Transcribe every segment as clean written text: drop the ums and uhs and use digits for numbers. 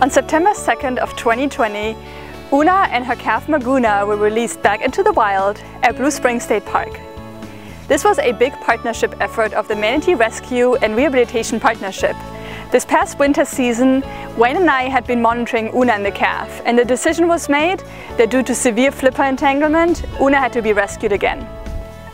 On September 2nd of 2020, Una and her calf Maguna were released back into the wild at Blue Springs State Park. This was a big partnership effort of the Manatee Rescue and Rehabilitation Partnership. This past winter season, Wayne and I had been monitoring Una and the calf, and the decision was made that due to severe flipper entanglement, Una had to be rescued again.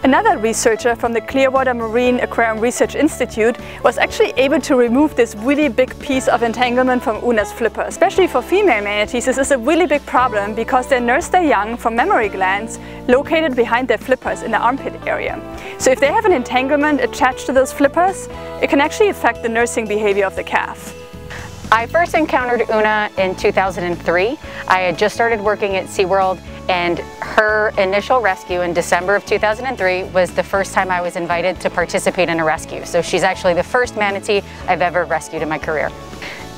Another researcher from the Clearwater Marine Aquarium Research Institute was actually able to remove this really big piece of entanglement from Una's flipper. Especially for female manatees, this is a really big problem because they nurse their young from mammary glands located behind their flippers in the armpit area. So if they have an entanglement attached to those flippers, it can actually affect the nursing behavior of the calf. I first encountered Una in 2003. I had just started working at SeaWorld, and her initial rescue in December of 2003 was the first time I was invited to participate in a rescue. So she's actually the first manatee I've ever rescued in my career.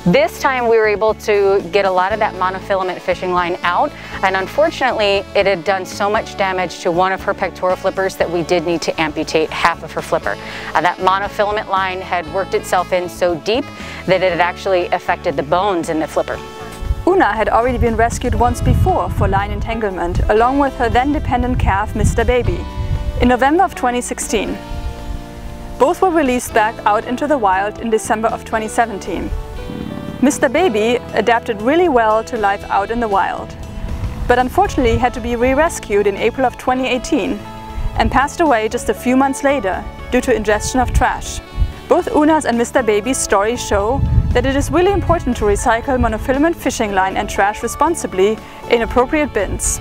This time we were able to get a lot of that monofilament fishing line out, and unfortunately it had done so much damage to one of her pectoral flippers that we did need to amputate half of her flipper. That monofilament line had worked itself in so deep that it had actually affected the bones in the flipper. Una had already been rescued once before for line entanglement, along with her then dependent calf, Mr. Baby, in November of 2016. Both were released back out into the wild in December of 2017. Mr. Baby adapted really well to life out in the wild, but unfortunately had to be re-rescued in April of 2018 and passed away just a few months later due to ingestion of trash. Both Una's and Mr. Baby's stories show that it is really important to recycle monofilament fishing line and trash responsibly in appropriate bins.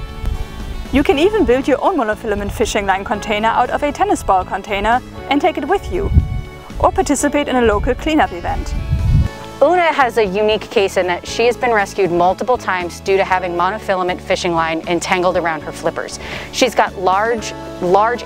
You can even build your own monofilament fishing line container out of a tennis ball container and take it with you, or participate in a local cleanup event. Una has a unique case in that she has been rescued multiple times due to having monofilament fishing line entangled around her flippers. She's got large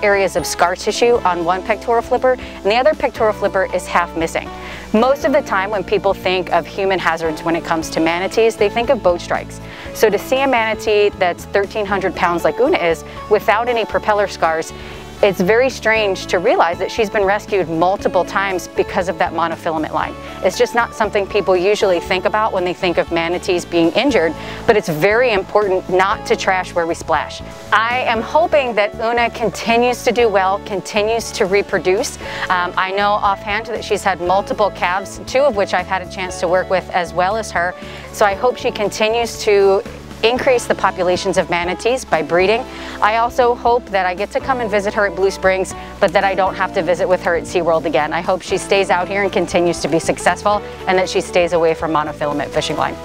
areas of scar tissue on one pectoral flipper, and the other pectoral flipper is half missing. Most of the time when people think of human hazards when it comes to manatees, they think of boat strikes. So to see a manatee that's 1,300 pounds like Una is without any propeller scars, it's very strange to realize that she's been rescued multiple times because of that monofilament line. It's just not something people usually think about when they think of manatees being injured, but it's very important not to trash where we splash. I am hoping that Una continues to do well, continues to reproduce. I know offhand that she's had multiple calves, 2 of which I've had a chance to work with as well as her. So I hope she continues to increase the populations of manatees by breeding. I also hope that I get to come and visit her at Blue Springs, but that I don't have to visit with her at SeaWorld again. I hope she stays out here and continues to be successful, and that she stays away from monofilament fishing line.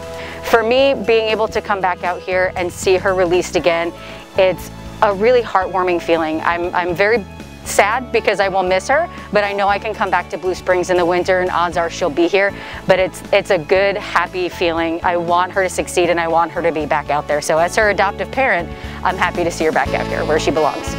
For me, being able to come back out here and see her released again, it's a really heartwarming feeling. I'm very sad because I will miss her, but I know I can come back to Blue Springs in the winter, and odds are she'll be here. But it's a good, happy feeling. I want her to succeed, and I want her to be back out there. So as her adoptive parent, I'm happy to see her back out here where she belongs.